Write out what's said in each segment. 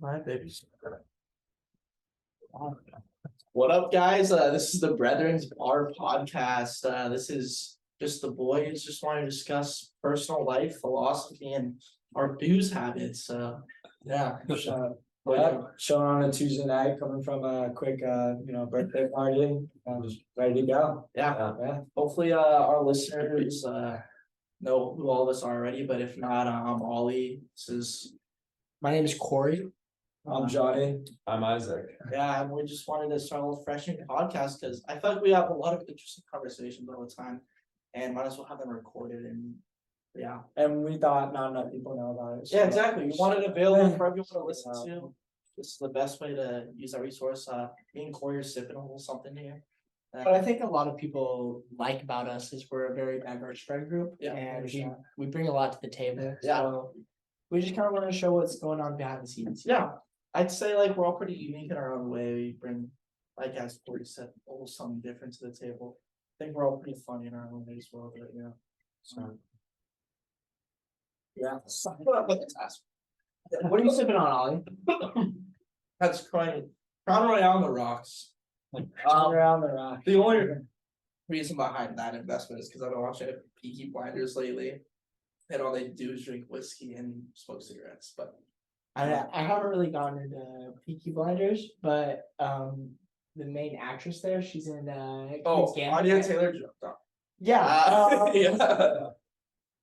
Hi, baby. What up, guys? This is the Brethren's Bar podcast. This is just the boys just want to discuss personal life, philosophy, and our booze habits. Yeah. Showing on a Tuesday night, coming from a quick, birthday party. I'm just ready to go. Yeah. Hopefully, our listeners know who all of us are already, but if not, I'm Ollie. My name is Corey. I'm Johnny. I'm Isaac. Yeah, and we just wanted to start a little refreshing podcast because I feel like we have a lot of interesting conversations all the time, and might as well have them recorded. And yeah, And we thought not enough people know about it. yeah, exactly. We want it available for everyone to listen to. This is the best way to use that resource. Me and Corey are sipping a little something here. What I think a lot of people like about us is we're a very diverse friend group, Yeah, and 100%. we bring a lot to the table. Yeah. So we just kind of want to show what's going on behind the scenes. Yeah, I'd say like we're all pretty unique in our own way. We bring, like as Corey said, a little something different to the table. I think we're all pretty funny in our own way as well. But yeah, so Yeah. What are you sipping on, Ollie? that's Crown Royale on the rocks. Around the rock. The only reason behind that investment is because I've been watching Peaky Blinders lately, and all they do is drink whiskey and smoke cigarettes. But I haven't really gone into Peaky Blinders, but the main actress there, she's in Queen's Gambit, Anya right? Taylor jumped up. Yeah, Yeah,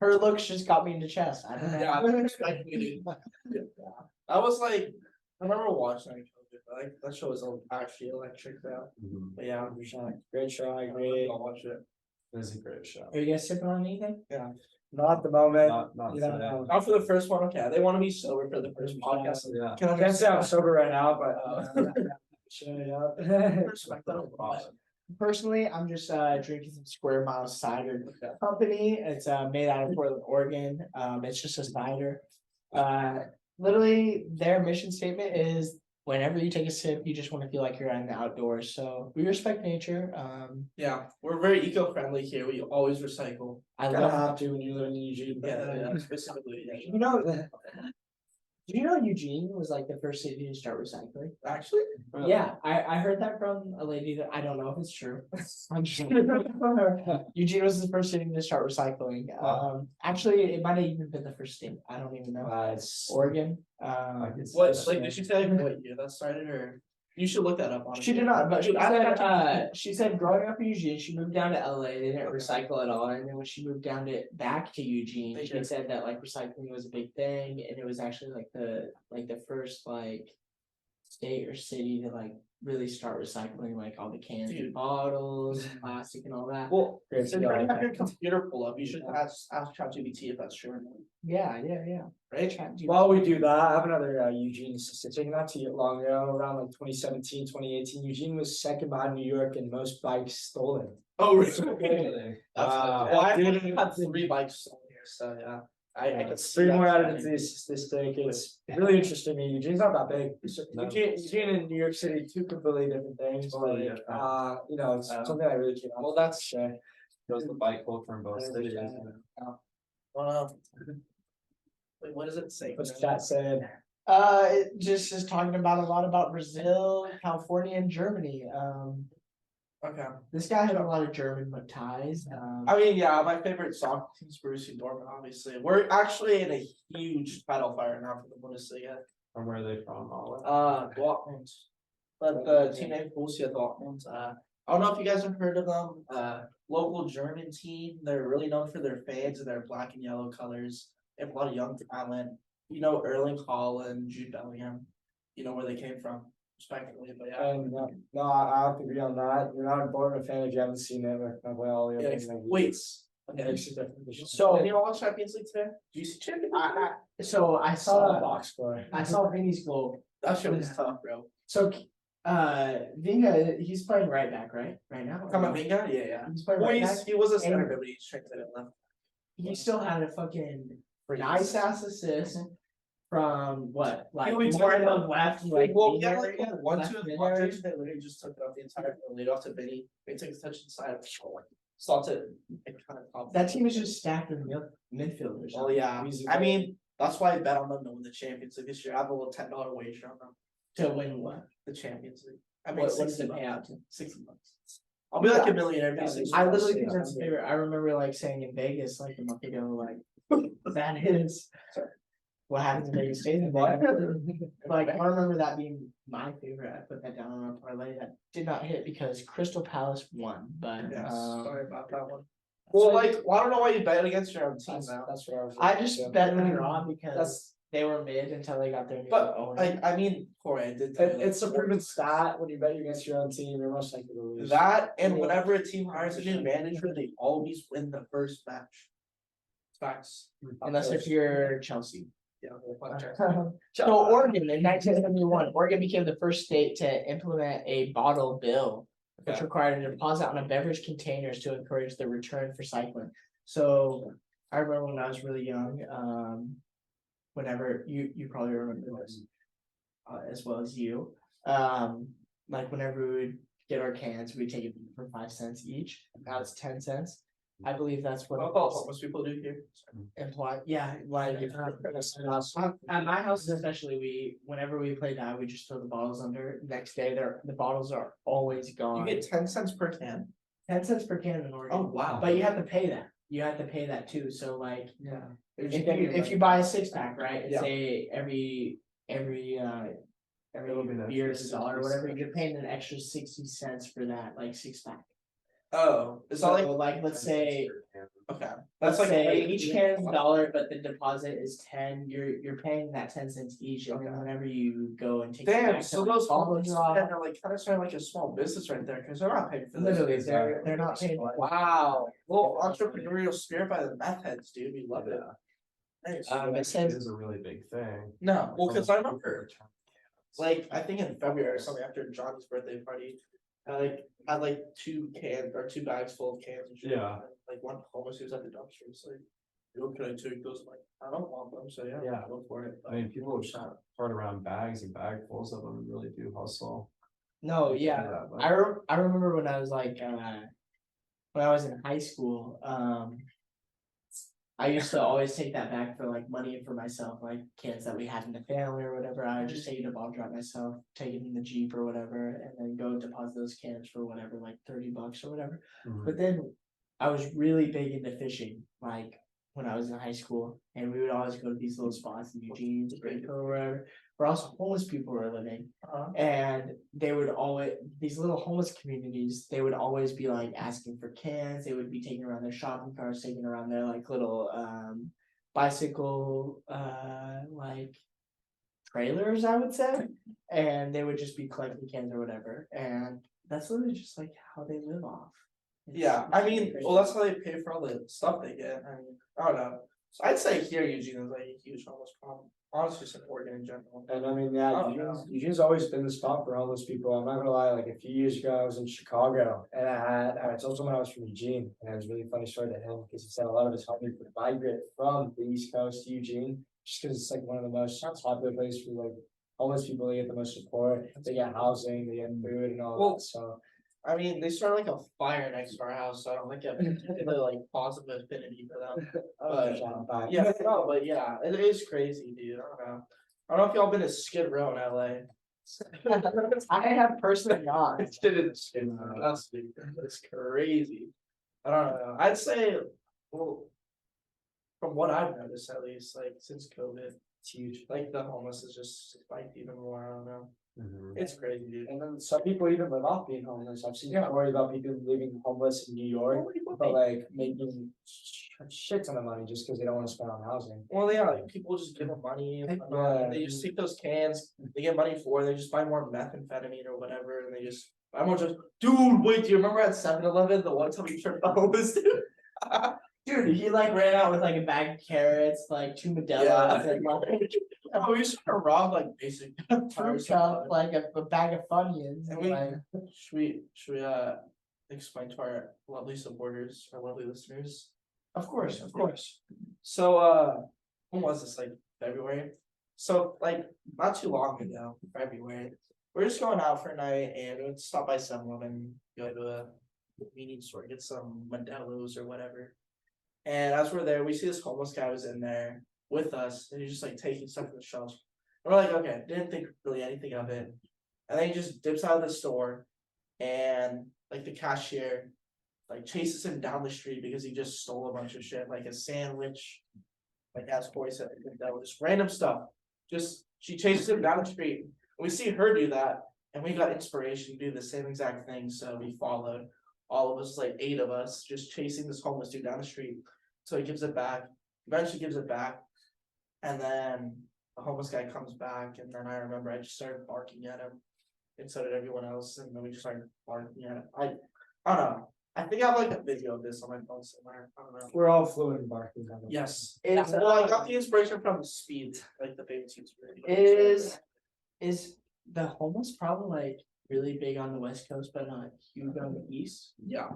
her looks just got me into chess. I don't know. yeah. I was like, I remember watching it. Like that show was actually electric though. But yeah, I'm just like, Great show, I I'll agree. watch it. It was a great show. Are you guys sipping on anything? Not at the moment. Not You don't today. know. Not for the first one. Okay, they want to be sober for the first podcast. Yeah. Can I I can't say I'm understand? sober right now, but shut it up. Respect that. Awesome. Personally, I'm just drinking some Square Mile Cider Company. It's made out of Portland, Oregon. It's just a cider. Literally, their mission statement is whenever you take a sip, you just want to feel like you're in the outdoors. So we respect nature. Yeah, we're very eco-friendly here. We always recycle. I Gotta love. have to when you live in Eugene. Yeah, specifically. Yeah. You know, do you know Eugene was like the first city to start recycling? Actually, Yeah, I heard that from a lady that I don't know if it's true. I'm just Eugene was the first city to start recycling. Wow. Actually, it might have even been the first state. I don't even know. It's Oregon. what like did she say what year that started, or you should look that up? Honestly. She did not, but Dude, I got she said growing up in Eugene, she moved down to LA. They didn't recycle at all, and then when she moved back to Eugene, They she did. said that like recycling was a big thing, and it was actually like the first like state or city to like really start recycling like all the cans Dude. and bottles, and plastic, and all that. Well, Great so you to have know. your computer pull up. You should ask ChatGPT if that's true or not. Yeah. Right? While we do that, I have another Eugene statistic. Not too long ago, around like 2017, 2018, Eugene was second behind New York in most bikes stolen. Oh, really? Really? That's well, I had 3 bikes on here, so yeah. I could see 3 that more added trending. to the statistic. It's really interesting to me. Eugene's not that big. No. Eugene and New York City, two completely different things. Totally Like, different. it's something I really can't. Well, that's share. Goes the bike culture in both cities. Wait, what does it say? What's that saying? It just is talking about a lot about Brazil, California, and Germany. Okay. This guy has a lot of German ties. I mean, yeah, my favorite soccer team is Borussia Dortmund, obviously. We're actually in a huge title fight right now for the Bundesliga. From where are they from? Olive? Dortmund. But the team named Borussia Dortmund. I don't know if you guys have heard of them. Local German team. They're really known for their fans and their black and yellow colors. They have a lot of young talent. You know, Erling Haaland, Jude Bellingham. You know where they came from, respectively. But yeah. And no, I have to agree on that. You're not a Dortmund fan if you haven't seen it. Like, well, Yeah, wait. Okay. So- Did anyone watch Champions League today? Do you see Champions League? So I saw the saw box score. Vinny's goal. That shit was tough, bro. So Vinga, he's playing right back, right now. Kamavinga? Yeah. He's playing Well, right back. he was a center, but he strengthened it left. He still had a fucking nice ass assist from what, like He more in the took it left, like Well, mid yeah, like area, one, left two, mid one, area. they literally just took it off the entire field, laid off to Vinny. They took his touch inside, stopped it. It kind of popped. That team is just stacked with midfielders. Well, yeah. Easy I goal. mean, That's why I bet on them to win the Champions League this year. I have a little $10 wager on them To win what? the Champions League. I mean, What does 60 it pay out bucks. to? 60 bucks. I'll be like a millionaire. Yeah, Basically. I literally think that's a favorite. I remember like saying in Vegas like a month ago, like that is what happens in Vegas stays in Vegas. Like I remember that being my favorite. I put that down on a parlay that did not hit because Crystal Palace won, but Yes, sorry about that one. Well, Well, like, well, I don't know why you bet against your own team That's, now. that's what I was. I just thinking, bet too. them draw because That's- they were mid until they got their new But owner. I mean, Corey, I did. tell you, like, It's a proven stat, when you bet against your own team, you're most likely to lose. That and whenever a team hires a new manager, they always win the first match. Facts. Unless if you're Chelsea. Yeah. So Oregon in 1971, Oregon became the first state to implement a bottle bill, which Okay. required a deposit on a beverage containers to encourage the return for cycling. So I remember when I was really young, whenever you probably remember this, as well as you, like whenever we would get our cans, we'd take it for 5 cents each. Now it's 10 cents. I believe that's what What about what most people do here? imply, yeah, like, at my house especially, whenever we play that, we just throw the bottles under, next day, the bottles are always You gone. get 10 cents per can. 10 cents per can in Oregon. Oh, wow. But you have to pay that, you have to pay that too, so like, Yeah. if you buy a 6-pack, right, and Yeah. say every It'll be an beer extra is $1 or 60 whatever, cents. you're paying an extra 60 cents for that, like 6-pack. Oh, it's not So like, like, let's say, okay. let's That's like. say each can is $1, but the deposit is 10, you're paying that 10 cents each, and then Okay. whenever you go and take. it Damn, back so to, like, those bottle homeless drop, men are like kind of starting like a small business right there, cause they're not paying for this. literally, they're not paying. Wow, little entrepreneurial spirit by the meth heads, dude, we love it. Nice. It This says, is a really big thing. No, well, cause I remember, Return cans. like, I think in February or something after Johnny's birthday party. I like had like 2 cans or 2 bags full of cans and shit. Yeah. and, Like one homeless who was at the dumpster was like, "Yo, can I take those?" I'm like, I don't want them, so yeah, Yeah. go for it. I mean, people have shot part around bags and bagfuls of them and really do hustle. no, yeah, that, but- I remember when I was like, when I was in high school, I used to always take that back for like money for myself, like kids that we had in the family or whatever. I would just take it to bottle drop myself, take it in the Jeep or whatever, and then go deposit those cans for whatever, like $30 or whatever. Mhm. But then I was really big into fishing, like when I was in high school, and we would always go to these little spots in Eugene, Springfield, or wherever, where also homeless people were living. And they would always, these little homeless communities, they would always be like asking for cans, they would be taking around their shopping carts, taking around their like little bicycle like trailers, I would say. And they would just be collecting cans or whatever. And that's literally just like how they live off. Yeah, I mean, well, that's how they pay for all the stuff they get. I mean, I don't know. So I'd say here Eugene is like a huge homeless problem. Honestly, just in Oregon in general. And I mean, yeah, Oh, Eugene's always been the spot for homeless people. I'm not gonna lie, like a few years ago, I was in Chicago and I told someone I was from Eugene, and it was a really funny story to him because he said a lot of his homies would migrate from the East Coast to Eugene, just because it's like one of the most popular places for like homeless people. They get the most support, they get housing, they get food and all Well, that, so. I mean, they started like a fire next to our house, so I don't think I have a particular like positive affinity for them. But, yeah, no, but yeah, it is crazy, dude. I don't know. I don't know if y'all been to Skid Row in LA. I have personally not. It's crazy. I don't know. I'd say, well, from what I've noticed at least, like since COVID, it's huge. Like the homeless is just spiked even more. I don't know. Mhm. It's crazy, dude. And then some people even live off being homeless. I've seen Yeah. stories about people living homeless in New York, but like making shit ton of money just because they don't want to spend on housing. Well, yeah, like people just give them money. And they just take those cans. They get money for. They just buy more methamphetamine or whatever, and they just. I'm just, dude. Wait, do you remember at 7-Eleven the one time we tripped the homeless dude? Dude, he like ran out with like a bag of carrots, like 2 Modelo's, and like Oh, we used to rob like basic fruit tires. cup, like a bag of Funyuns. And And we, like, should we explain to our lovely supporters, our lovely listeners? of course, of course. So when was this, like February? So like not too long ago, February, we're just going out for a night and we would stop by 7-Eleven, go to a convenience store, get some Modelo's or whatever. And as we're there, we see this homeless guy was in there with us, and he's just like taking stuff from the shelves. And we're like, okay, didn't think really anything of it. And then he just dips out of the store, and like the cashier like chases him down the street because he just stole a bunch of shit, like a sandwich, like as Corey said, that was just random stuff. Just she chases him down the street. And we see her do that, and we got inspiration to do the same exact thing. So we followed all of us, like 8 of us, just chasing this homeless dude down the street. So he gives it back. Eventually gives it back, and then the homeless guy comes back, and then I remember I just started barking at him, and so did everyone else, and then we just started barking at him. I don't know. I think I have like a video of this on my phone somewhere. I don't know. We're all fluent in barking. I think. Yes. It's, Well, I got the inspiration from Speed, like the famous YouTuber. Is the homeless problem like really big on the West Coast, but not huge on the East? Yeah.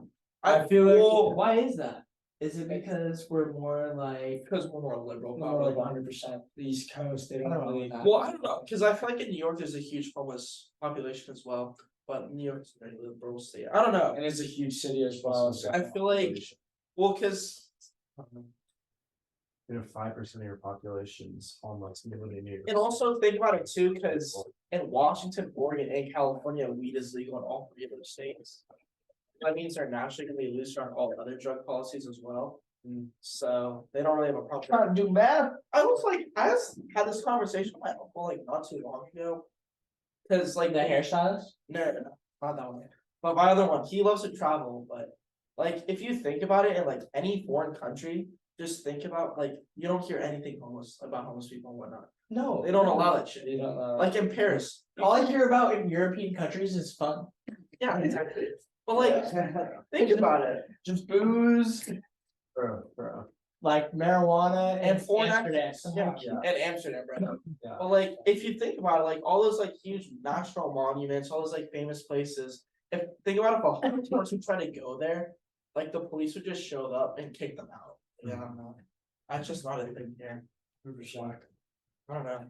I feel like Well, Why is that? Is it because we're more like? because we're more liberal, more probably. like 100% the East Coast. They don't I don't know really. that. Well, I don't know, because I feel like in New York there's a huge homeless population as well, but New York's a very liberal state. I don't know. And it's a huge city as well. So. I feel like, well, because You know, 5% of your population's homeless, and you live in New York. and also think about it too, because in Washington, Oregon, and California, weed is legal in all 3 of those states. That means they're naturally gonna be looser on all other drug policies as well. So they don't really have a problem. Trying to do math. I was like, had this conversation with my uncle like not too long ago. Cause like The hairstylist? no, not that one. But my other one, he loves to travel, but like if you think about it in like any foreign country, just think about like you don't hear anything about homeless people and whatnot. No. They don't allow that shit. They don't know. Like in Paris. All I hear about in European countries is fun. Yeah, exactly. But like think about it. Just booze, Bro. like marijuana And foreign Amsterdam. Yeah, and Amsterdam, right? Yeah. But like, if you think about it, like all those like huge national monuments, all those like famous places. If think about if a homeless person tried to go there, like the police would just show up and kick them out. Yeah, I don't know. That's just not a thing here. I don't know.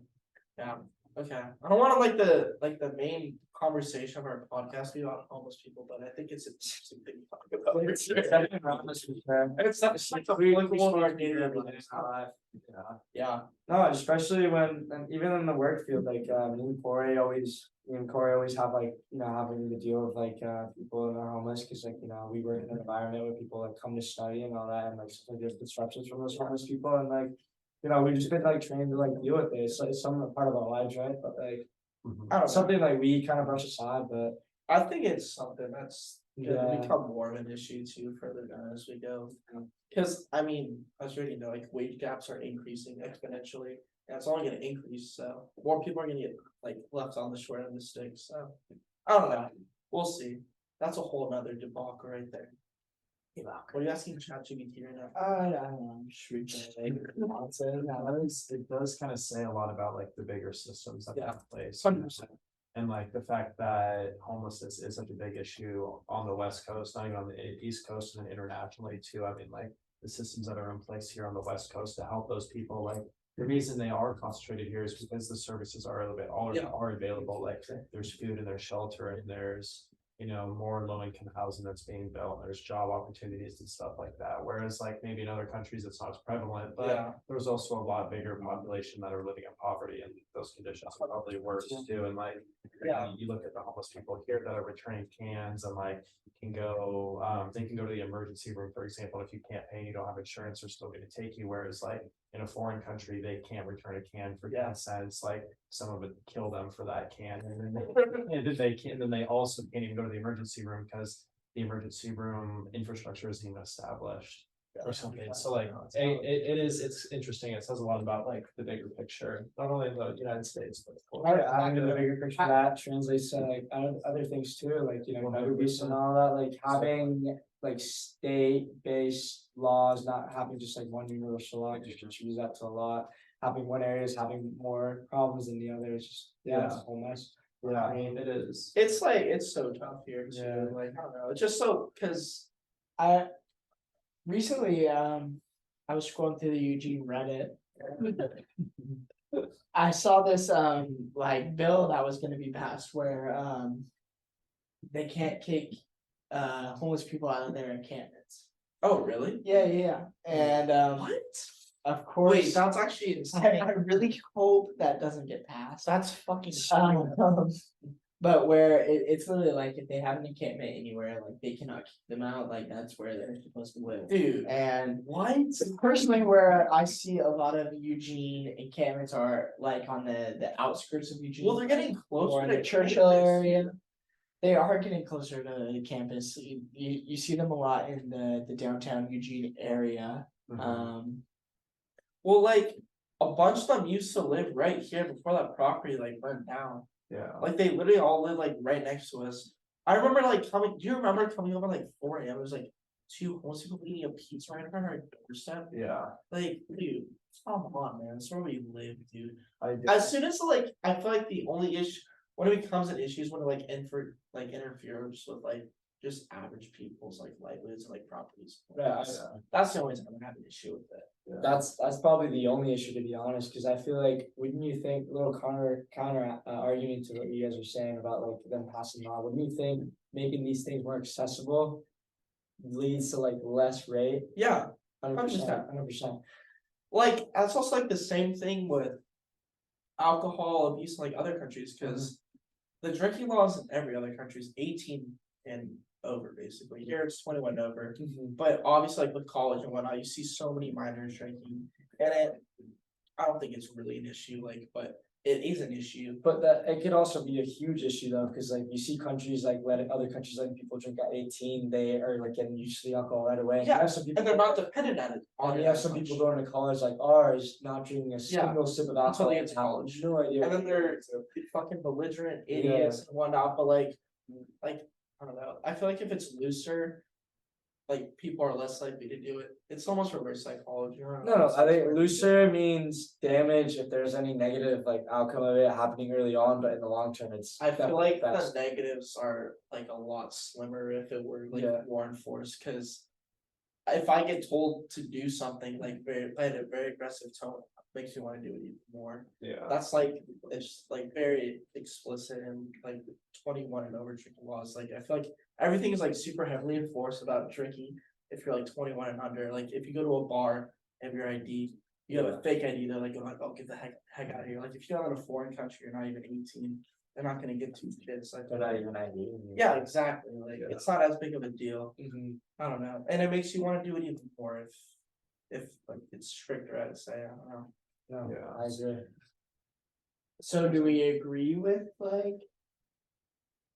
Yeah. Okay. I don't want to like the main conversation of our podcast be about homeless people, but I think it's an interesting thing to talk about. It's not it's like a really cool Yeah. No, especially when, and even in the work field, like, me and Corey always have like, having to deal with like, people that are homeless, cause like, we work in an environment where people like come to study and all that, and like, sometimes there's disruptions from those homeless people, and like, we've just been like trained to like deal with it, so it's some part of our lives, right, but like, I don't know. something like we kind of brush aside, but. I think it's something that's gonna Yeah. become more of an issue too further down as we go. Cause I mean, as you know, like wage gaps are increasing exponentially, and it's only gonna increase, so more people are gonna get like left on the short end of the stick, so. I don't know, we'll see. That's a whole nother debacle right there. What are you asking ChatGPT right now? I don't know, I'm just reading It does kind of say a lot about like the bigger systems that Yeah. have place. 100%. And like the fact that homelessness is such a big issue on the West Coast, not even on the East Coast and internationally too. I mean, like the systems that are in place here on the West Coast to help those people, like the reason they are concentrated here is because the services are a little bit Yeah. are available. Like there's food and there's shelter and there's, more low income housing that's being built. There's job opportunities and stuff like that. Whereas like maybe in other countries, it's not as prevalent, but Yeah. there's also a lot bigger population that are living in poverty, and those conditions are probably worse too. And like, Yeah. you look at the homeless people here that are returning cans and like they can go to the emergency room, for example. If you can't pay, you don't have insurance, they're still gonna take you. Whereas like in a foreign country, they can't return a can for 10 cents. Like some of it kill them for that can. And then they also can't even go to the emergency room because the emergency room infrastructure isn't even established or something. So like, it's interesting. It says a lot about like the bigger picture, not only in the United States, but. I think the bigger picture that translates to like other things too, like, drug abuse and all that, like having like state-based laws, not having just like one universal law, just use that to a lot. Having one area is having more problems than the other, it's just, it's a whole mess. Yeah, I mean, it is. It's like, it's so tough here too, Yeah. like, I don't know, it's just so, cause I recently, I was scrolling through the Eugene Reddit. I saw this like bill that was gonna be passed where they can't kick homeless people out of their encampments. oh, really? Yeah. And What? of Wait, course, that's actually I insane. really hope that doesn't get passed. That's fucking stupid. Um, But where it's literally like if they have an encampment anywhere, like they cannot kick them out, like that's where they're supposed to live. Dude, And what? personally, where I see a lot of Eugene encampments are like on the outskirts of Eugene. Well, they're getting or closer in to the Churchill campus. area. They are getting closer to the campus. You see them a lot in the downtown Eugene area. Well, like a bunch of them used to live right here before that property like burned down. Yeah. Like they literally all live like right next to us. I remember like coming. Do you remember coming over like 4 a.m.? It was like two homeless people eating a pizza right in front of our doorstep. Yeah. Like, dude, come on, man. That's where we live, dude. I did. As soon as like I feel like the only issue when it becomes an issue is when it like interferes with like just average people's like livelihoods and like properties. Yeah, That's the only time I have an issue with it. That's probably the only issue, to be honest, because I feel like, wouldn't you think, little counter argument to what you guys are saying about like them passing law, wouldn't you think making these things more accessible leads to like less rate? Yeah, 100%, 100%. 100%. like that's also like the same thing with alcohol abuse in like other countries because the drinking laws in every other country is 18 and over basically. Here it's 21 and over. But obviously like with college and whatnot, you see so many minors drinking. And I don't think it's really an issue, like, but it is an issue. But that it could also be a huge issue though, because like you see countries like letting other countries letting people drink at 18, they are like getting used to the alcohol right away. And you Yeah, have some people, And they're not dependent on it. and you have some people going to college like ours, not drinking a single sip of until alcohol. they get to and have college. No idea. And then what they're doing. fucking belligerent idiots and whatnot, but like I don't know. I feel like if it's looser, like people are less likely to do it. It's almost reverse psychology. No, I think looser means damage if there's any negative like outcome of it happening early on, but in the long term, it's. I feel like the best. negatives are like a lot slimmer if it were like Yeah. more enforced, because if I get told to do something like at a very aggressive tone, it makes me want to do it even more. Yeah. That's like it's like very explicit and like 21 and over drinking laws. Like I feel like everything is like super heavily enforced about drinking if you're like 21 and under. Like if you go to a bar and have your ID, you have a fake ID, they're like, oh, get the heck out of here. Like if you're in a foreign country, you're not even 18, they're not gonna get two kids. Like They're not even ID. yeah, exactly. Like Yeah. it's not as big of a deal. Mhm. I don't know. And it makes you want to do it even more if like it's stricter, I'd say. I don't know. No, Yeah. I agree. So do we agree with like?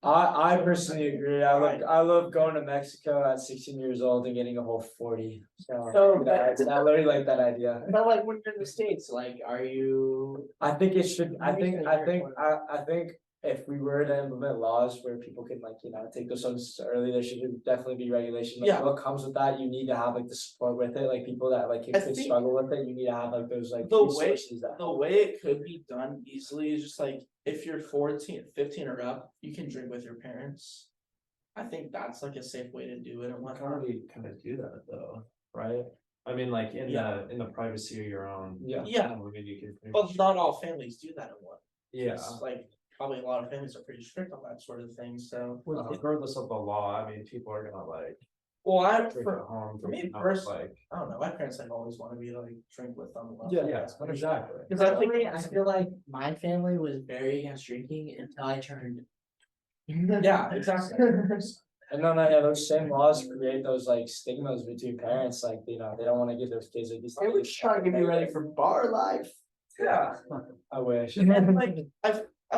I personally agree. I love going to Mexico at 16 years old and getting a whole 40. So So, yeah, I really like that idea. But like when you're in the States, like are you? I think it should. I think. Interesting, I your think. point. I think if we were to implement laws where people can like take those substances early, there should definitely be regulation. Like, Yeah. what comes with that? You need to have like the support with it. Like people that like I could think struggle with it. You need to have like those like the way resources that. the way it could be done easily is just like if you're 14, 15 or up, you can drink with your parents. I think that's like a safe way to do it and Can't whatnot. really kind of do that though, right? I mean, like in the privacy of your own. Yeah. Yeah, home, I mean, you can. pretty but much- not all families do that in one. Yeah. It's like probably a lot of families are pretty strict on that sort of thing. So Regardless of the law, I mean, people are gonna like well, drink at home. for me drink out, personally, like. I don't know. My parents like always wanted me to like drink with them. Yeah, exactly. Because I feel like my family was very against drinking until I turned. Yeah, exactly. And no, yeah, those same laws create those like stigmas between parents. Like they don't want to give those kids like these. They were just trying to get me ready for bar life. Yeah. I wish. And then, like I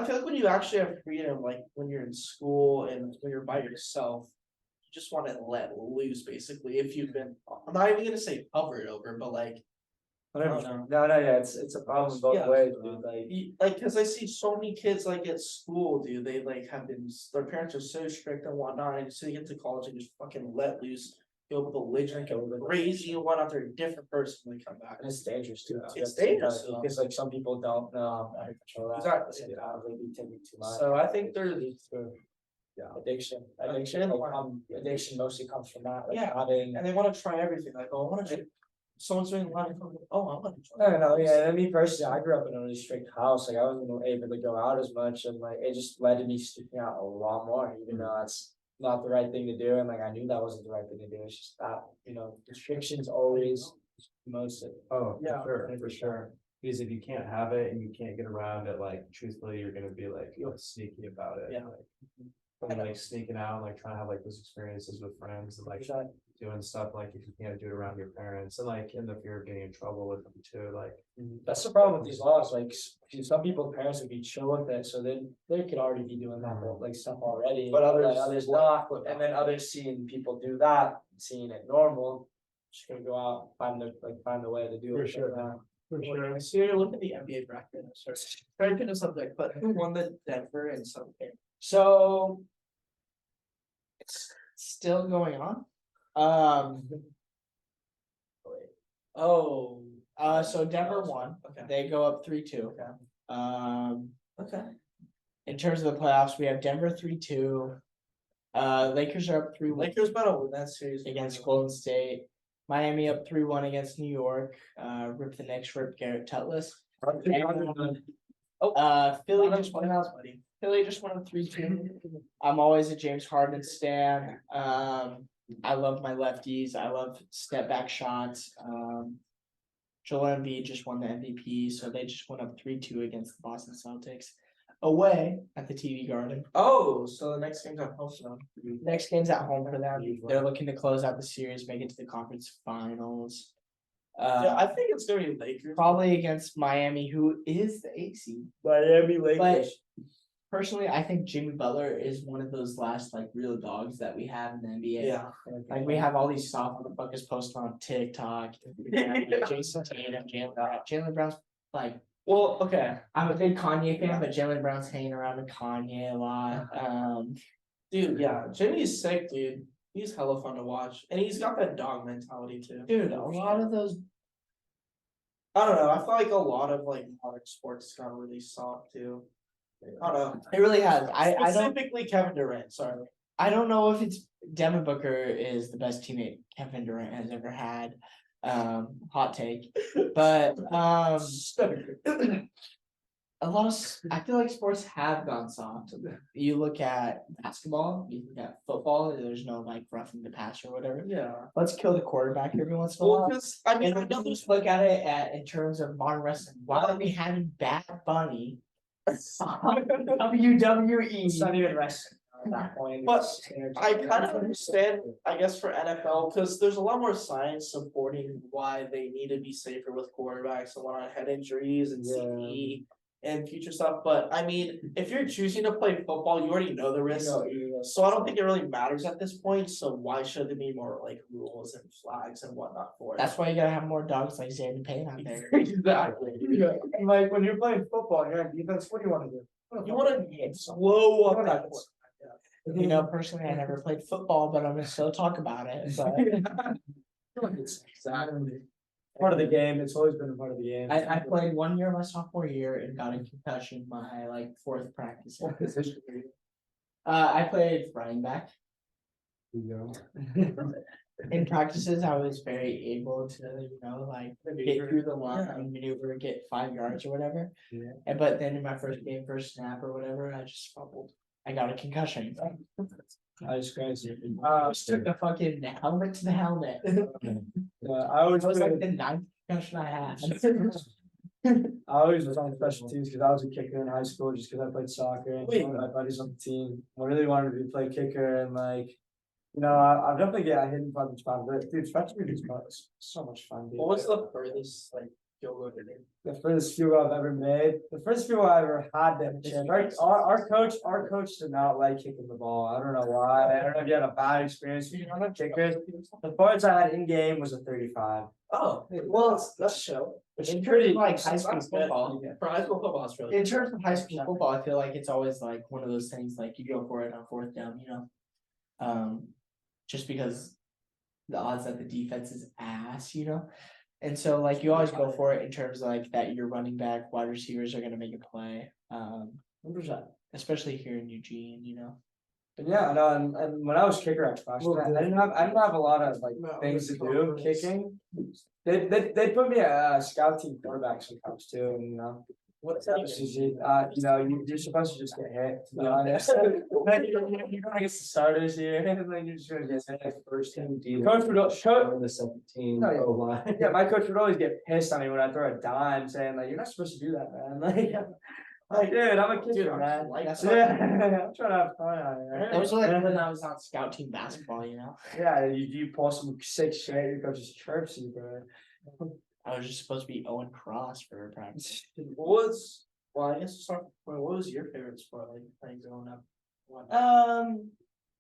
feel like when you actually have freedom, like when you're in school and when you're by yourself, you just want to let loose basically. If you've been, I'm not even gonna say covered over, but like No, yeah, it's a problem both Yeah. ways, dude. Like, because I see so many kids like at school, dude. They like have been their parents are so strict and whatnot, and so they get to college and just fucking let loose, go belligerent, go crazy and whatnot. They're a different person when they come back. and it's dangerous too. It's dangerous, because like some people don't know how to control that. Exactly. They be taking too much. So I think there's Addiction, Addiction. addiction mostly comes from that. Like Yeah. having. and they want to try everything. Like, oh, I want to try. Someone's doing line. Oh, I want to try. No, yeah, and me personally, I grew up in a really strict house, like I wasn't able to go out as much, and like it just led to me sticking out a lot more, even though that's not the right thing to do, and like I knew that wasn't the right thing to do, it's just that, restrictions always promotes it. Oh, Yeah. for sure. Because if you can't have it and you can't get around it, like truthfully, you're gonna be like, sneaky about it. Yeah. Like, and, like sneaking out, like trying to have like those experiences with friends, and like doing stuff like if you can't do it around your parents, and like in the fear of getting in trouble with them too, like. That's the problem with these laws, like, some people's parents would be chill with it, so they could already be doing that, like, stuff already. But others- Others not, and then others seeing people do that, seeing it normal. Just gonna go out, find a way to do it. For sure. For sure. So you're looking at the NBA bracket, sorry to the subject, but who won the Denver and some game? So. It's still going on. Oh. So Denver won, Okay, they go up 3-2. Okay. Um, okay. in terms of the playoffs, we have Denver 3-2. Lakers are up 3-1 Lakers better win that series against Golden State. Miami up 3-1 against New York. Rip the Knicks, rip Garrett Tuttless. Philly just won. buddy. Philly just won 3-2. I'm always a James Harden stan. I love my lefties. I love step back shots. Joel Embiid just won the MVP, so they just went up 3-2 against the Boston Celtics away at the TD Garden. Oh, so the next game's at home now. Next game's at home for them. They're looking to close out the series, make it to the conference finals. Yeah, I think it's gonna be Lakers. Probably against Miami, who is the AC. Miami But personally, I think Jimmy Butler is one of those last like real dogs that we have in the NBA. Yeah, Like we have all these soft motherfuckers posting on TikTok. Jason Tatum, Jalen Brown's like, well, okay, I'm a big Kanye fan, but Jalen Brown's hanging around with Kanye a lot. dude, yeah, Jimmy's sick, dude. He's hella fun to watch, and he's got that dog mentality too. Dude, a lot of those. I don't know, I feel like a lot of like modern sports got really soft too. I don't know. It really has. I don't. Specifically Kevin Durant, sorry. I don't know if it's Devin Booker is the best teammate Kevin Durant has ever had. Hot take, but a lot of I feel like sports have gone soft. You look at basketball, you look at football. There's no like roughing the passer or whatever. Yeah. Let's kill the quarterback every once in a Well, while. because I mean, And I know then there's just look at it in terms of modern wrestling. Why are we having Bad Bunny? WWE. It's not even wrestling at that point. But It's I kind of understand, I guess, for NFL, because there's a lot more science supporting why they need to be safer with quarterbacks and what on head injuries and CTE and future stuff. But I mean, if you're choosing to play football, you already know the risks. So I don't think it really matters at this point. So why should there be more like rules and flags and whatnot for it? That's why you gotta have more dogs like Xander Payne out there. Exactly. And like when you're playing football, you're on defense, what do you wanna do? You wanna slow up that. You know, personally, I never played football, but I'm gonna still talk about it. But It's exactly part of the game, it's always been a part of the game. I played 1 year my sophomore year and got a concussion my like fourth practice. I played running back. In practices, I was very able to, like get through the line, maneuver, get 5 yards or whatever. Yeah. And but then in my first game, first snap or whatever, I just fumbled. I got a concussion. I just crazy. Just took the fucking helmet to the helmet. I always That was like played, the 9th concussion I had. I always was on special teams because I was a kicker in high school just because I played soccer and Wait. one of my buddies on the team. I really wanted to play kicker and like, I definitely get hit in front of the spot, but dude, special teams is so much fun, dude. What was the furthest like field goal you did? The furthest field goal I've ever made, the first field goal I ever had that chance. Our coach did not like kicking the ball. I don't know why. I don't know if you had a bad experience with kickers. The farthest I had in game was a 35. Oh, well, that's show. Which In is terms pretty of like like high school football. For high school football, it's really. In terms of high school football, I feel like it's always like one of those things like you go for it on 4th down, just because the odds that the defense is ass, And so like you always go for it in terms of like that your running back, wide receivers are gonna make a play. 100%. Especially here in Eugene. And yeah, no, and when I was kicker at Freshman, I didn't have a lot of like No, things to it's do conference. kicking. They put me a scout team quarterback sometimes too, and What's that? Susie, you know, you're supposed to just get hit, to be honest. Like, you're going against the starters here, like, you're just gonna get hit first team. Coach would, The 17 No, yeah. O line. yeah, my coach would always get pissed on me when I throw a dime, saying like, you're not supposed to do that, man, like, dude, I'm a Dude, kid, I'm man. like That's that. Yeah, I'm trying to have fun out here. That was like when I was on scout team basketball, you know, Yeah, you pull some sick shit, your coach just chirps you, bro. I was just supposed to be Owen Cross for practice. Well, I guess to start, what was your favorite sport like playing growing up? What-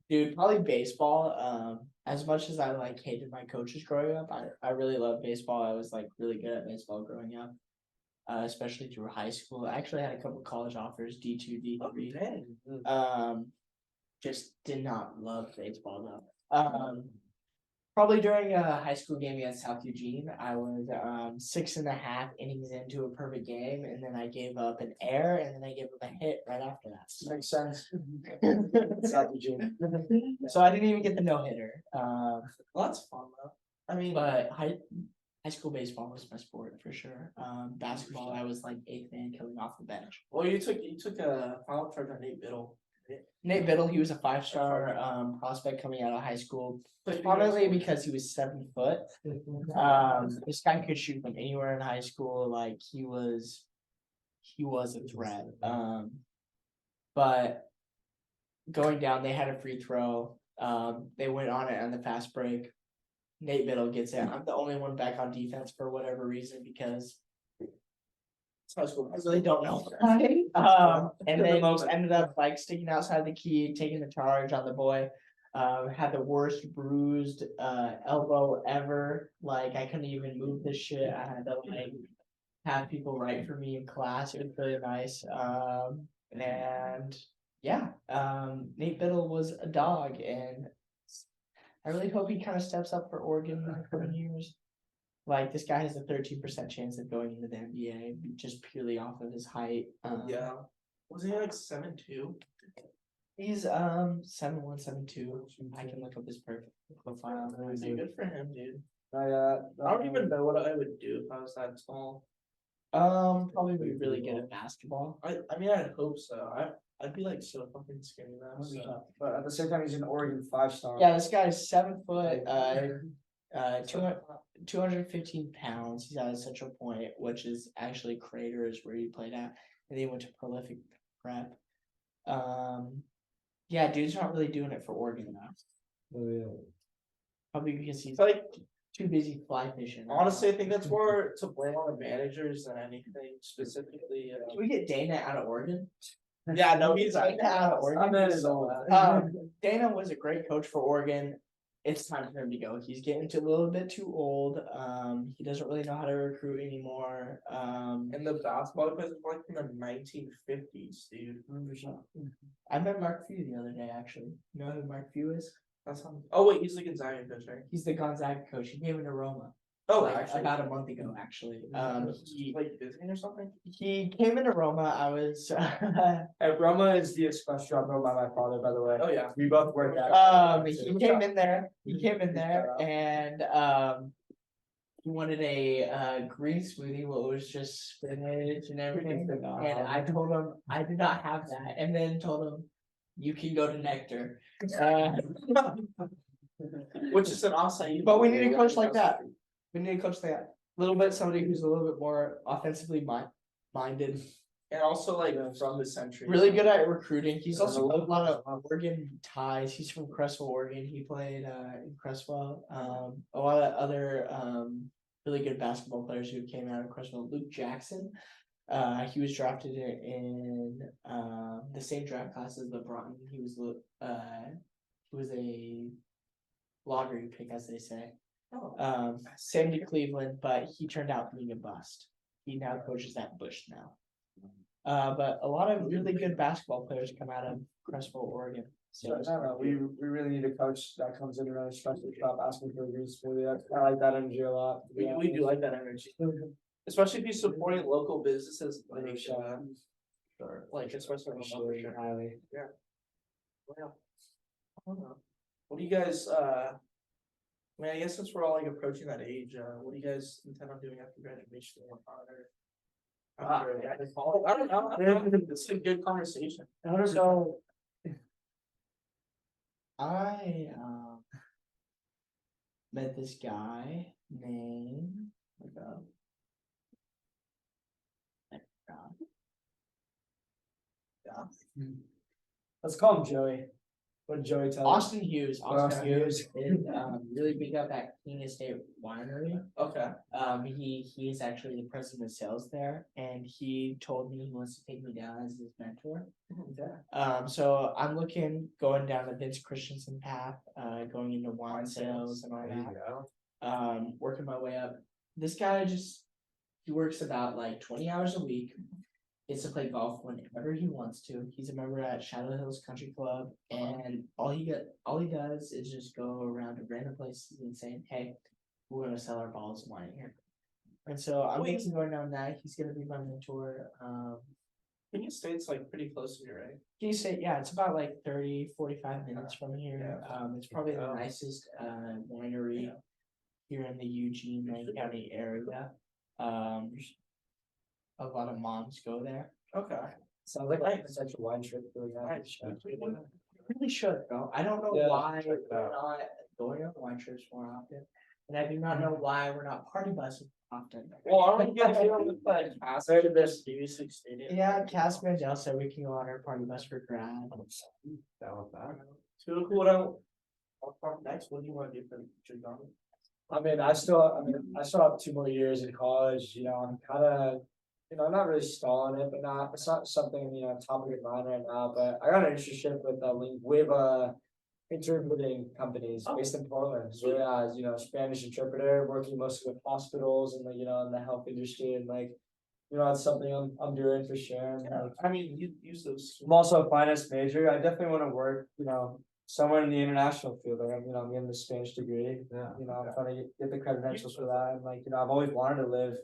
Dude, probably baseball. As much as I like hated my coaches growing up, I really loved baseball. I was like really good at baseball growing up. Especially through high school. I actually had a couple college offers, D2, Oh, D3. dang. Just did not love baseball though. Probably during a high school game against South Eugene, I was 6.5 innings into a perfect game, and then I gave up an error, and then I gave up a hit right after that. Makes sense. South Eugene. So I didn't even get the no hitter. Well, that's fun though. I mean, But high school baseball was my sport for sure. Basketball, I was like 8th man coming off the bench. well, you took a final charge on Nate Biddle. Nate Biddle, he was a 5-star prospect coming out of high school, prominently because he was 7 foot. This guy could shoot from anywhere in high school. Like he was a threat. But going down, they had a free throw. They went on it on the fast break. Nate Biddle gets it. I'm the only one back on defense for whatever reason because It's high school. I really don't know. And then just ended up like sticking outside the key, taking the charge on the boy. Had the worst bruised elbow ever. Like I couldn't even move this shit. I had to like have people write for me in class. It was really nice. And yeah, Nate Biddle was a dog, and I really hope he kind of steps up for Oregon in the coming years. Like this guy has a 13% chance of going into the NBA just purely off of his height. Yeah. Was he like 7'2"? He's 7'1", 7'2". I can look up his profile. Good for him, dude. I I don't even know what I would do if I was that tall. Probably be really good at basketball. I mean, I'd hope so. I'd be like so fucking skinny though. So. But at the same time, he's an Oregon 5-star. Yeah, this guy's 7 foot, 215 pounds. He's out of Central Point, which is actually Crater is where he played at, and then he went to Prolific Prep. Yeah, dude's not really doing it for Oregon now. Oh, yeah. Probably because he's It's like too busy fly fishing. honestly, I think that's more to blame on the managers than anything specifically. Can we get Dana out of Oregon? Yeah, no, he's Dana out of Oregon. I'm in his own. Dana was a great coach for Oregon. It's time for him to go. He's getting a little bit too old. He doesn't really know how to recruit anymore. And the basketball players were like from the 1950s, dude. I met Mark Few the other day, actually. You know who Mark Few is? That's how. Oh wait, he's the Gonzaga coach, right? He's the Gonzaga coach. He came into Roma. Oh, like, actually, about a month ago, actually. He like visiting or something. he came into Roma. I was Hey, Roma is the express job run by my father, by the way. Oh yeah. We both worked at. he came in there. He came in there and he wanted a green smoothie, what was just spinach and everything. And I told him I did not have that, and then told him you can go to Nectar. Which is an offsite. But we need a coach like that. We need a coach like that. A little bit somebody who's a little bit more offensively minded. And also like from the century. Really good at recruiting. He's also got a lot of Oregon ties. He's from Crestwell, Oregon. He played in Crestwell. A lot of other really good basketball players who came out of Crestwell. Luke Jackson. He was drafted in the same draft class as LeBron. He was a lottery pick, as they say. Same to Cleveland, but he turned out being a bust. He now coaches at Bush now. But a lot of really good basketball players come out of Crestwell, Oregon. So I don't know, we really need a coach that comes in and really especially stop asking for a green smoothie. I like that energy a lot. We do like that energy. Especially if you're supporting local businesses like Sure. like especially on Sure, sure. highly. Yeah. I don't know. What do you guys I mean, I guess since we're all like approaching that age, what do you guys intend on doing after graduation? I don't know, it's a good conversation. So. I met this guy named, like, Let's call him Joey. What did Joey tell you? Austin Hughes. Austin Hughes is really big up at King Estate Winery. Okay, He's actually the president of sales there, and he told me he wants to take me down as his mentor. So I'm going down the Vince Christensen path, going into wine sales and all There you that. go. Working my way up. This guy he works about like 20 hours a week. Gets to play golf whenever he wants to. He's a member at Shadow Hills Country Club, and all he does is just go around to random places and saying, "Hey, we're gonna sell our bottles of wine here." And so I'm Wait. basically going down that. He's gonna be my mentor. Union State's like pretty close to here, right? Can you say, yeah, it's about like 30-45 minutes from here. It's probably the Yeah. nicest winery here in the Eugene, Lane County area. A lot of moms go there. Okay. Sounds like a potential wine trip. Really Right. Really should go. I don't know Yeah, why check it we're out. not going on wine trips more often. And I do not know why we're not party busing often. Well, I don't get to with like Where did this? music stadium. Yeah, Cass Mandel said we can go on our party bus for grad. Down with that. So cool. I'll talk next. What do you want to do for the future, Donnie? I still have 2 more years in college, I'm kinda, not really stalling it, but it's not something, top of your mind right now, but I got an internship with interpreting companies based in Portland, so as, Spanish interpreter, working mostly with hospitals and in the health industry and that's something I'm doing for sure. And, like, I mean, you use those. I'm also a finance major. I definitely want to work, somewhere in the international field. Like, I'm getting the Spanish degree. Yeah. I'm trying to get the credentials for that. And I've always wanted to live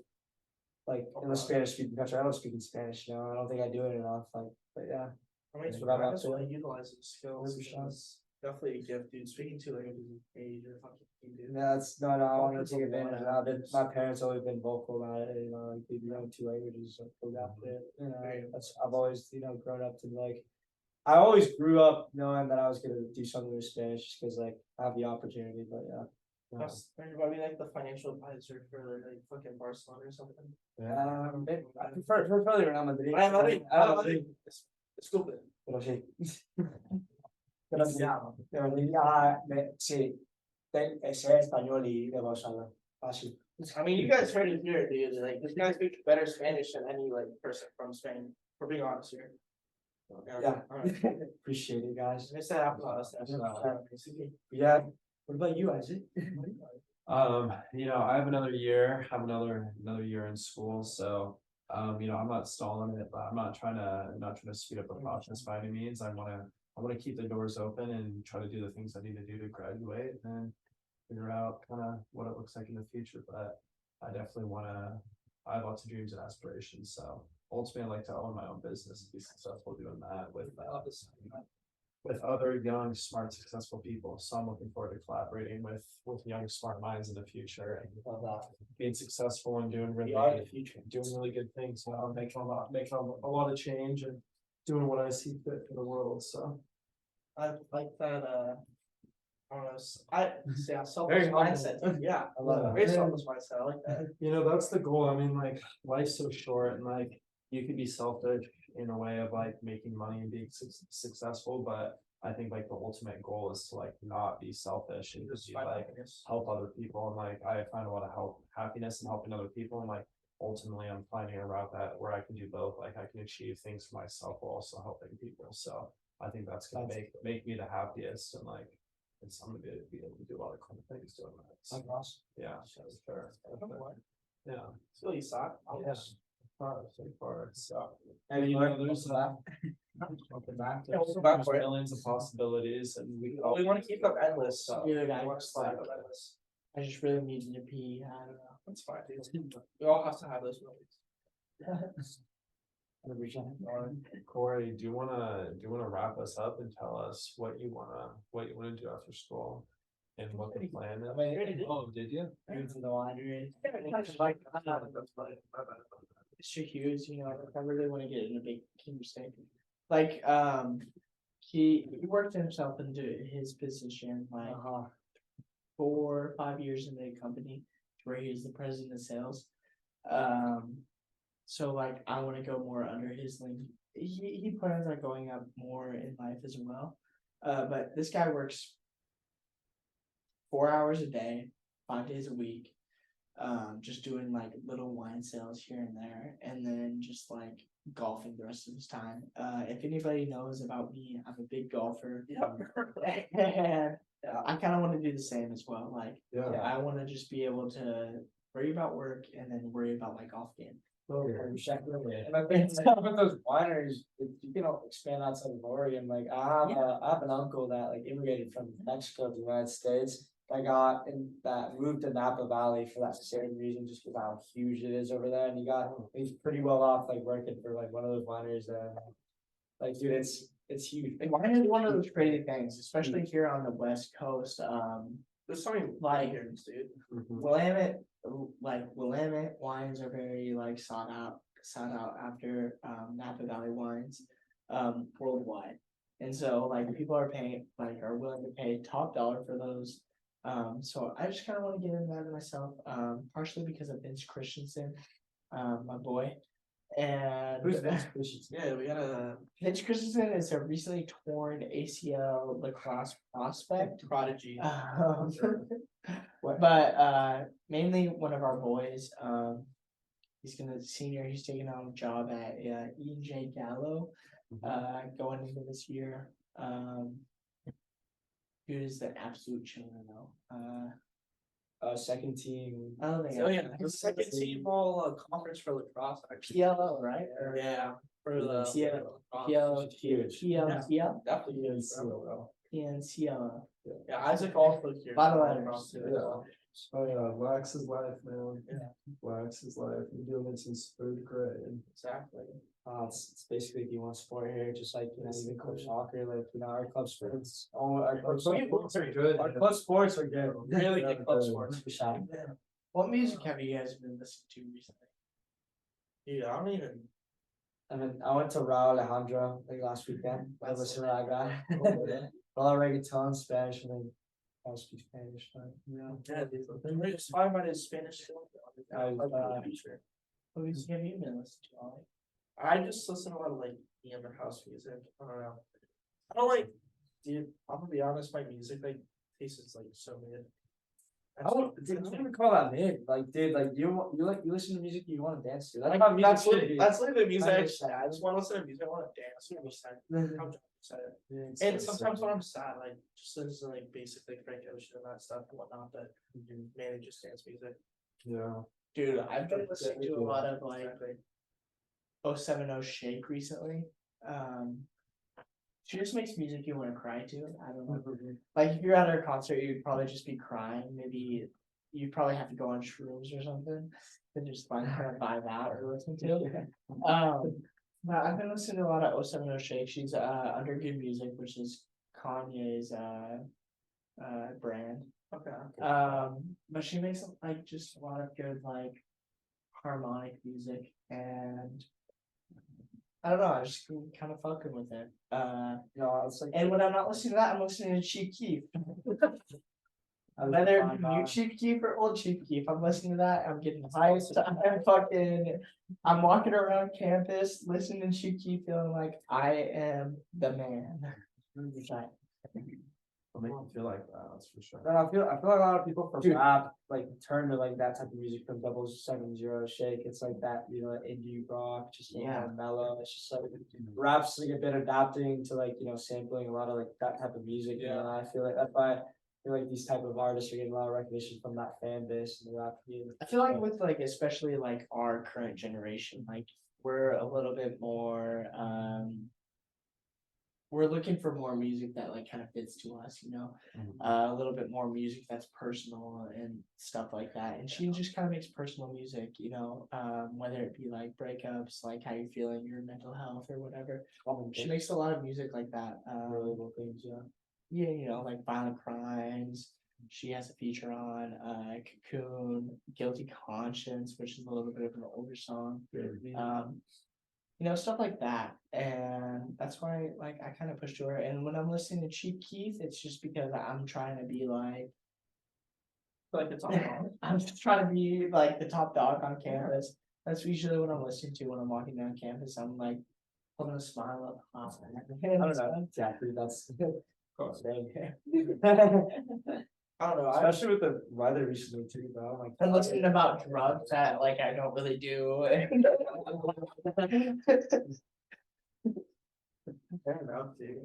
like in the Spanish speaking country. I don't speak in Spanish, I don't think I do it enough. But yeah. I mean, That's what I'm I up just to. want to utilize those skills. 100%. It's definitely a gift, dude. Speaking to like a major fucking dude. Yeah, that's no, I want to take advantage of that. My parents always been vocal about it, like they learn 2 languages, like go after it. I've always, grown up to I always grew up knowing that I was gonna do something with Spanish just because I have the opportunity, but yeah. That's probably like the financial advisor for like fucking Barcelona or something. I prefer Real Madrid. Stupid. Pero sí. Pero sí, sí, sé español y de Barcelona. Fácil. I mean, you guys heard it here, dude. Like, this guy speaks better Spanish than any like person from Spain. For being honest here. Yeah. Alright. Appreciate it, guys. It's that applause. Yeah. What about you, Isaac? I have another year, another year in school, so. I'm not stalling it, but I'm not trying to speed up the process by any means. I wanna keep the doors open and try to do the things I need to do to graduate and figure out kind of what it looks like in the future, but I definitely I have lots of dreams and aspirations, so ultimately I'd like to own my own business and be successful doing that with other young, smart, successful people. So I'm looking forward to collaborating with young, smart minds in the future and being successful and doing really good things. Making a lot of change and doing what I see fit for the world. So I like that, I don't know, selfish Very humble. mindset, yeah, I love it. very selfish mindset, I like that. that's the goal. I mean, like, life's so short and like you can be selfish in a way of like making money and being successful, but I think like the ultimate goal is to like not be selfish and just like help other people. And like I find a lot of happiness in helping other people, and like ultimately I'm finding a route that where I can do both. Like I can achieve things for myself while also helping people. So I think that's gonna make me the happiest, and like I'm gonna be able to do a lot of cool things doing that. So, Awesome. yeah, that's fair. Yeah. So you saw. Yes. So far, so. And There's Welcome back for it. millions of possibilities, and We wanna keep them endless, so. Dude, I we wanna just slide like- them endless. I just really needed to pee. I don't know. That's fine, dude. We all have to have those moments. Corey, do you wanna wrap us up and tell us what you wanna do after school? And what the plan is? I mean, Oh, did you? Into the winery. Mr. Hughes, you know, if I really wanna get in a big king mistake. Like, he worked himself into his position like Uh-huh. 4 or 5 years in the company, where he's the president of sales. Um, so like I wanna go more under his wing. He plans on going up more in life as well. But this guy works 4 hours a day, 5 days a week. Just doing like little wine sales here and there, and then just like golfing the rest of his time. If anybody knows about me, I'm a big golfer. And I kind of want to do the same as well. Like, Yeah. I want to just be able to worry about work and then worry about my golf game. And I think it's kind of with those wineries, you can expand outside of Oregon, like I have an uncle that like immigrated from Mexico to the United States. That moved to Napa Valley for that same reason, just because how huge it is over there, and he's pretty well off like working for like one of those wineries there. Like, dude, it's huge. Like, wine is one of those crazy things, especially here on the West Coast. There's so many Like- vineyards, dude. Willamette, Willamette wines are very like sought out after Napa Valley wines worldwide. And so like people are willing to pay top dollar for those. So I just kind of want to get into that myself, partially because of Vince Christensen, my boy. And Who's Vince Christensen? Yeah, we gotta Vince Christensen is a recently torn ACL lacrosse prospect. prodigy. But mainly one of our boys, he's taking on a job at E&J Gallo, going into this year. Dude is the absolute chiller though. Second team. I don't think. So yeah, the second team all conference for lacrosse actually. PLO, right? Or Yeah, for the. PLO, Huge. PLO, Definitely. PNCLO. Yeah, Isaac also here. Lot of letters. Yeah. Oh yeah, wax is life, man. Wax is life. We're doing it since third grade. Exactly. It's basically D1 sport here, just like even club soccer, like our club sports. Our club sports are good. Our club sports are good. Really good club sports. What music have you guys been listening to recently? Dude, I don't even. And then I went to Raul Alejandro like last weekend. I listened to that guy. A lot of reggaeton, Spanish, and then I don't speak Spanish. But, Yeah, dude. We're just talking about his Spanish skill. What music have you been listening to, Ollie? I just listen to a lot of like younger house music. I don't know. I don't like, dude. I'm gonna be honest. My music like taste is like so mid. I wouldn't even call that mid. Like, dude, like you listen to music you want to dance to. That's Like, how music should like be. that's like the music. 100%. I just want to listen to music. I want to dance. I'm excited. And sometimes when I'm sad, like just listen to like basic like Frank Ocean and that stuff and whatnot. But mainly just dance music. Yeah. Dude, I've been listening to a lot of like 070 Shake recently. She just makes music you want to cry to. I don't know. Like if you're at her concert, you'd probably just be crying. Maybe you'd probably have to go on shrooms or something and just find her and vibe out or listen to. But I've been listening to a lot of 070 Shake. She's under Good Music, which is Kanye's brand. Okay. But she makes like just a lot of good like harmonic music, and I don't know, I just kind of fucking with it. No, it's like And when I'm not listening to that, I'm listening to Chief Keef. Whether it be new Chief Keef or old Chief Keef, I'm listening to that. I'm getting hyped. I'm walking around campus listening to Chief Keef, feeling like I am the man. I'll make you feel like that, that's for sure. I feel like a lot of people from Dude. rap like turn to like that type of music from 070 Shake. It's like that, indie rock, just a little Yeah. more mellow. It's just like rap's like a bit adapting to like sampling a lot of like that type of music. Yeah. I feel like that's why I feel like these type of artists are getting a lot of recognition from that fan base and the rap community. I feel like with like especially like our current generation, like we're a little bit more we're looking for more music that like kind of fits to us, a little bit more music that's personal and stuff like that. And she just kind of makes personal music, whether it be like breakups, like how you're feeling, your mental health or whatever. She makes a lot of music like that. Relatable things, yeah. Yeah, like violent crimes, She has a feature on Cocoon, Guilty Conscience, which is a little bit of an older song. Stuff like that. And that's why like I kind of pushed her. And when I'm listening to Chief Keef, it's just because I'm trying to be Like it's all. I'm just trying to be like the top dog on campus. That's usually what I'm listening to when I'm walking down campus. I'm like putting a smile up. I don't know exactly, that's. I don't know, Especially with the weather recently too, bro, like. I'm listening about drugs that like I don't really do. Fair enough, dude.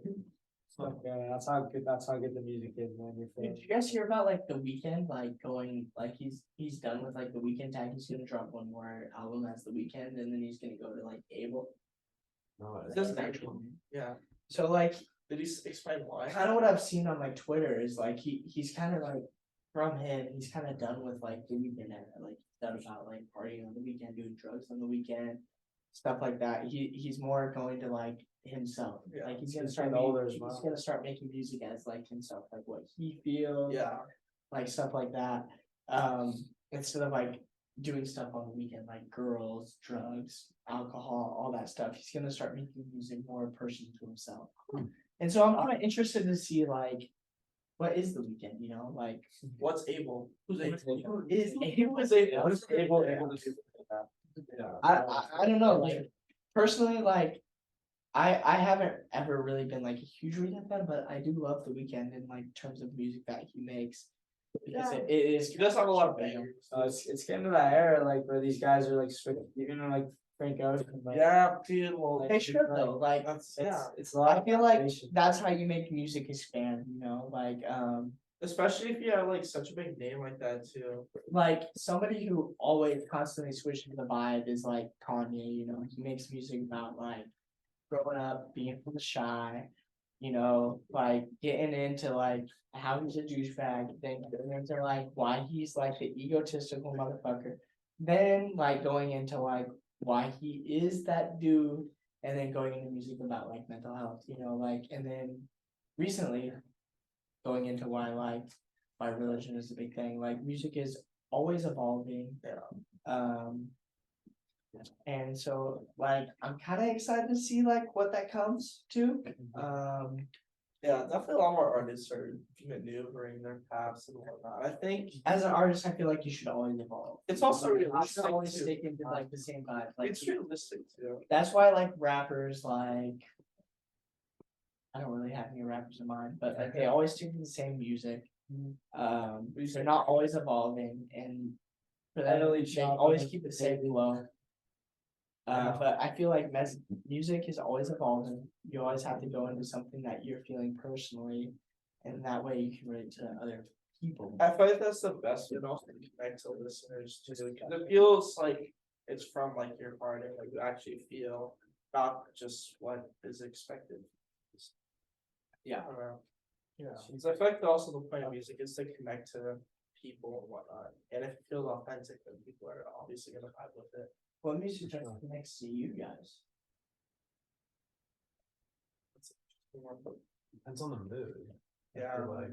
Yeah, that's how good the music is, man, you're Did you guys hear about like The Weeknd, like going, like he's done with like The Weeknd tag, he's gonna drop one more album as The Weeknd, and then he's gonna go to like Abel. No, It doesn't actually, yeah, So like, did he explain why? kind of what I've seen on like Twitter is like he's kind of like, from him, he's kind of done with like The Weeknd and like done about like partying on the weekend, doing drugs on the weekend, stuff like that. He's more going to like himself, Yeah, like he's getting older as well. gonna start making music as like himself, like what he feels. Yeah, Like stuff like that. Instead of like doing stuff on the weekend, like girls, drugs, alcohol, all that stuff, he's gonna start making music more personal to himself. And so I'm kind of interested to see like, what is The Weeknd, like what's Abel? Who's Abel? who is Abel? Who's able to do that? Yeah. I don't know, like personally, like I haven't ever really been like a huge Weeknd fan, but I do love The Weeknd in like terms of music that he makes. Because Yeah. it is. He does have a lot of bangers. It's getting to that era, like, where these guys are like switching, even like Frank Ocean, like. Yeah, dude, well, They should though, like that's, It's, yeah, it's a lot. I feel like innovation. that's how you make music expand, especially if you have like such a big name like that too. like somebody who always constantly switches the vibe is like Kanye, he makes music about like growing up, being shy, like getting into like how he's a douchebag, then getting into like why he's like the egotistical motherfucker, then like going into like why he is that dude, and then going into music about like mental health, like, and then recently going into why religion is a big thing. Like music is always evolving. And so like I'm kind of excited to see like what that comes to. Yeah, definitely a lot more artists are maneuvering their paths and whatnot. I think As an artist, I feel like you should always evolve. it's also You realistic should always too. stick into like the same vibe. Like It's realistic too. that's why like rappers like I don't really have any rappers in mind, but like they always stick to the same music. They're not always evolving, and for that Heavily they chopped always and keep the same faded. flow. Yeah. But I feel like music is always evolving. You always have to go into something that you're feeling personally, and that way you can relate to other people. I feel like that's the best, to connect to listeners too, because it feels like it's from like your heart and like you actually feel, not just what is expected. Yeah. I don't know. Yeah, so I feel like also the point of music is to connect to people and whatnot, and if it feels authentic, then people are obviously gonna vibe with it. What music genre connects to you guys? Depends on the mood. Yeah, Like,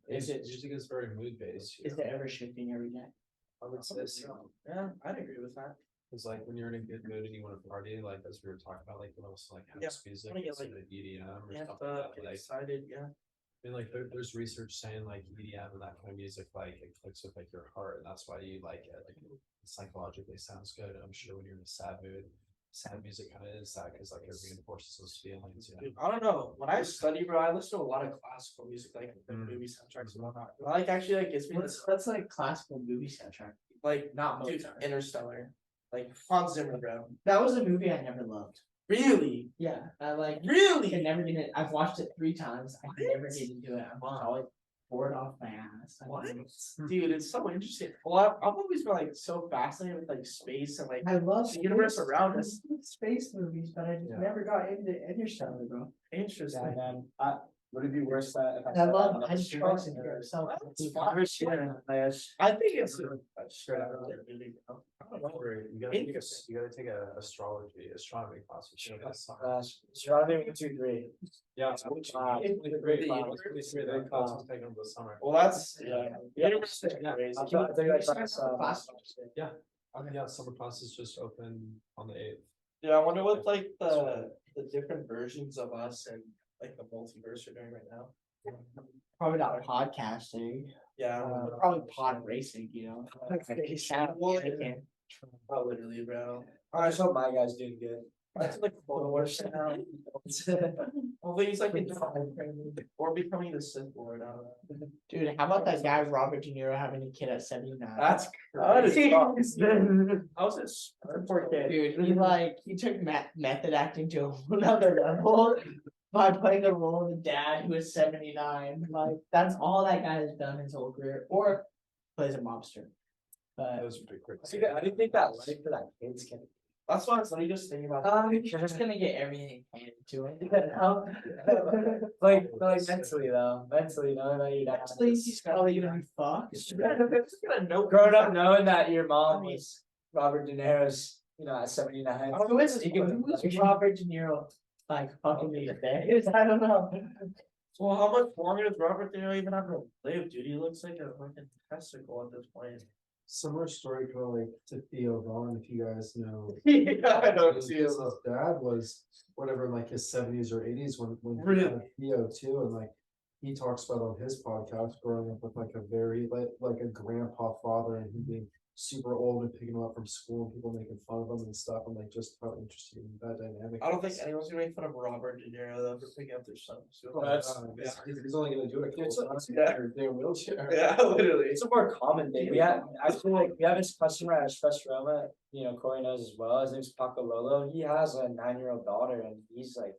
Is it- music is very mood based. Is it ever shifting every day? I would say so. yeah, I'd agree with that. It's like when you're in a good mood and you want to party, like as we were talking about, like you want to like Yeah, house music, wanna get, instead like, of EDM or Yeah, stuff like that. get Like, excited, yeah. I mean, like there's research saying like EDM and that kind of music, like it clicks with like your heart, and that's why you like it. Like it psychologically sounds good. And I'm sure when you're in a sad mood, sad music kind of is that because like it reinforces those feelings. Dude, I don't know. When I study, bro, I listen to a lot of classical music, like movie soundtracks and whatnot. Like actually, like gives me What's like classical movie soundtrack? like Not dude, Mozart. Interstellar, like Hans Zimmer, bro. That was a movie I never loved. Really, Yeah, I like. I really. can never get it. I've watched it 3 times. I can never What? get into it. I'm just always bored off my ass. What? Dude, it's so interesting. Well, I've always been like so fascinated with like space and like I love the universe space- around us. Space movies, but I just Yeah. never got into Interstellar, bro. Interesting. Yeah, man, would it be worse that if I said love that? hydrogen myself. It's I wish, yeah, I just- I think it's straight out. You gotta take a astronomy class. Astronomy 1, 2, 3. Yeah. It's Wow. great. Wow. That's what's taking them this summer. Well, that's, yeah. Yeah. University Yeah. crazy. I think that class, Yeah, summer classes just open on the 8th. Yeah, I wonder what like the different versions of us and like the multiverse are doing right now. Probably not podcasting, Yeah, probably pod racing, you know. oh, literally, bro. I just hope my guy's doing good. That's like photo works now. Hopefully he's like in or becoming the Sith Lord. I don't know. Dude, how about that guy Robert De Niro having a kid at 79? That's That is crazy. awesome. I was a poor kid. Dude, he took method acting to another level by playing the role of the dad who is 79. Like, that's all that guy has done his whole career, or plays a mobster. But Those would be quick. I didn't think that life for that kid's gonna. That's why I was like just thinking about. you're just gonna get everything handed to him. Like mentally though, mentally knowing that your dad. Actually, he's probably gonna be fucked. Growing up knowing that your mom was Robert De Niro's, at 79. Who is Robert De Niro like fucking these days? I don't know. Well, how much longer does Robert De Niro even have to live, dude? He looks like a fucking testicle at this point. Similar story kind of like to Theo Vaughn, if you guys know. Yeah, I know. His dad was whatever, in like his 70s or 80s when he Really? had Theo too, and like he talks about on his podcast growing up with like a very like a grandpa father and him being super old and picking him up from school and people making fun of him and stuff, and like just how interesting that dynamic. I don't think is. anyone's gonna make fun of Robert De Niro though for picking up their son. He's only gonna do it. Yeah. They're wheelchair. Yeah, literally. It's a more common thing. We have actually we have this customer at Express Roma, Corey knows as well. His name's Paco Lolo. He has a 9-year-old daughter and he's like,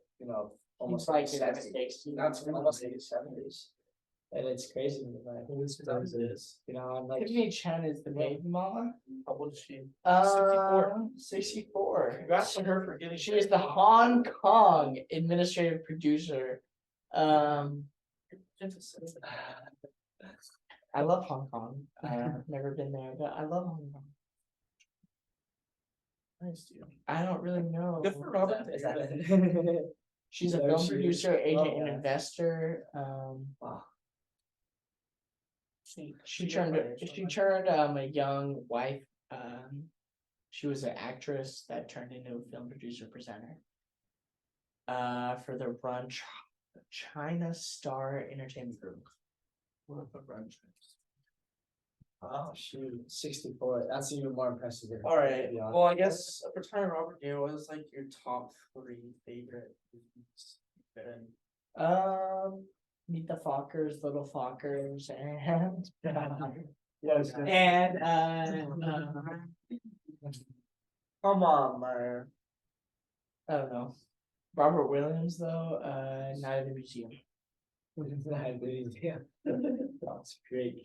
almost like 70. That's almost in his 70s. And it's crazy to me, like, I'm like, Tiffany Chen is the baby mama. How old is she? 64. Congrats to her for getting. She is the Hong Kong administrative producer. I love Hong Kong. I've never been there, but I love Hong Kong. Nice, dude. I don't really know. Good for Robert. Is that She's a Yeah, film she is. producer, agent, Oh, and yeah. investor. wow. She turned a young wife. She was an actress that turned into a film producer presenter. For the Run China Star Entertainment Group. What the French? Oh shoot, 64. That's even more impressive. All right. Well, I guess retiring Robert De Niro was like your top 3 favorite movies. And Meet the Fockers, Little Fockers, and Yes. come on, man. I don't know. Robert Williams though, Night at the Museum. Yeah. That's great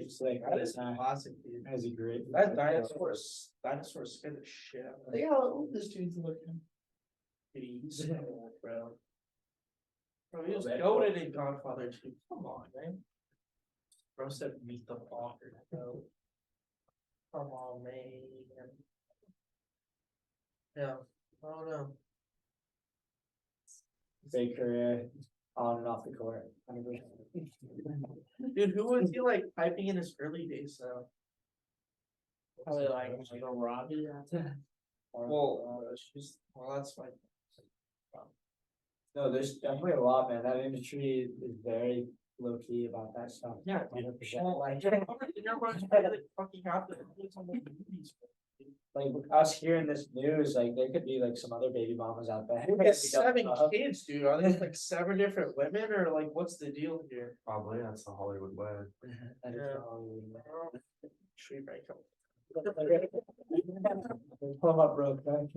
sling. That is classic, dude. That is a great. That dinosaurs scared the shit out of me. Look how old this dude's looking. He's so old, bro. Bro, he was goated in Godfather 2. Come on, man. Bro said meet the Walker, bro. Come on, man. Yeah, I don't know. Great career on and off the court. 100%. Dude, who was he like hyping in his early days though? Probably like Margot Robbie. Well, that's like. No, there's definitely a lot, man. That industry is very low key about that stuff. Yeah, 100%. Fucking half the movies on the movies. Like us hearing this news, like there could be like some other baby mamas out there. Who gets 7 kids, dude? Are there like 7 different women, or like what's the deal here? Probably, that's the Hollywood way. Tree break up. Pull them up real quick.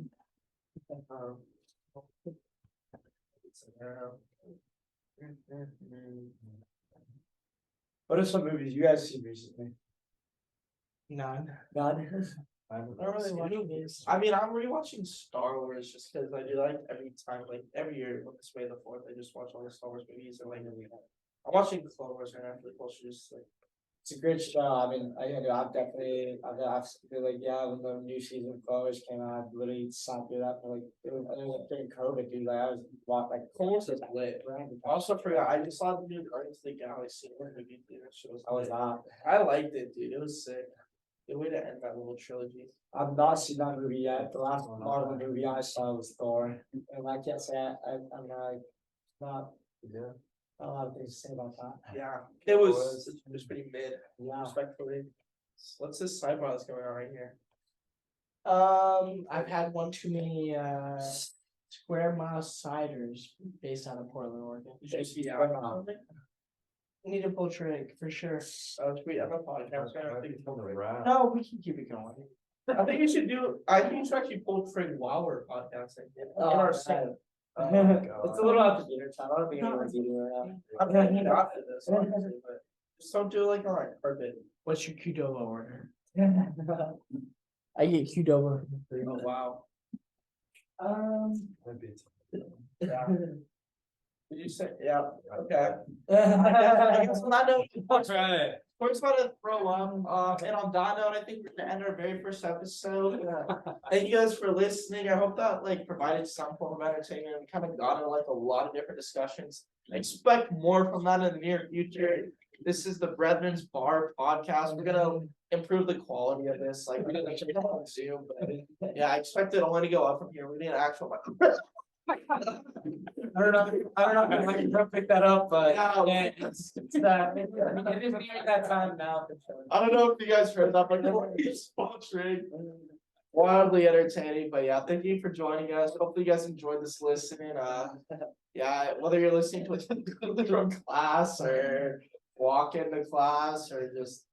What are some movies you guys seen recently? None. None. I don't really watch movies. I mean, I'm rewatching Star Wars just because I do like every time, like every year with this Way the 4th, I just watch all the Star Wars movies and like I'm watching Clone Wars right now for the culture, just like It's a great show. I mean, I've definitely, I've feel like, yeah, when the new season of Flowers came out, I've literally sat through that for like, it was during COVID, dude, like I was like. Flowers is lit. I also forgot, I just saw the new Guardians of the Galaxy movie theater shows. I was not. I liked it, dude. It was sick. Good way to end that little trilogy. I've not seen that movie yet. The last Marvel movie I saw was Thor, and I can't say I'm like, not Yeah. a lot of things to say about that. Yeah, it was pretty mid, Yeah. respectfully. What's this sidebar that's going on right here? I've had one too many square mile ciders based out of Portland, Oregon. Need a pull trick for sure. Tweet on the podcast. I think On the wrap. No, we can keep it going. I think you should do, I think you should actually pull Frig while we're podcasting. Oh, Or man. saying, Oh my It's God. a little out the dinner time. I don't think anyone's eating right now. I'm gonna eat after this, honestly, but just don't do it like on carpet. What's your Qdoba order? I get Qdoba. Oh, wow. That'd be Yeah. Did you say, yeah, okay. I guess on that note, Right. we're just about to throw up, and on that note, I think we're gonna end our very first episode. Thank you guys for listening. I hope that like provided some form of entertainment. We kind of got into like a lot of different discussions. Expect more from that in the near future. This is the Brethren's Bar podcast. We're gonna improve the quality of this. Like we're gonna check it out on Zoom, but yeah, I expect it only to go up from here. We need an actual. I don't know if I can pick that up, but Yeah. yeah, it's that, I mean, it is near that time now. For sure. I don't know if you guys heard that, but it's sponsoring. Wildly entertaining, but yeah, thank you for joining us. Hopefully you guys enjoyed this listening. Yeah, whether you're listening to it from class or walk into class or just.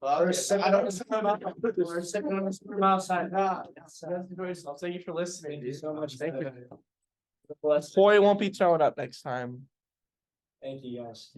Or sipping I don't We're sitting on the street outside. Enjoy yourself. Thank you for listening. Thank you so much. Thank you. Bless. Boy won't be throwing up next time. Thank you, guys.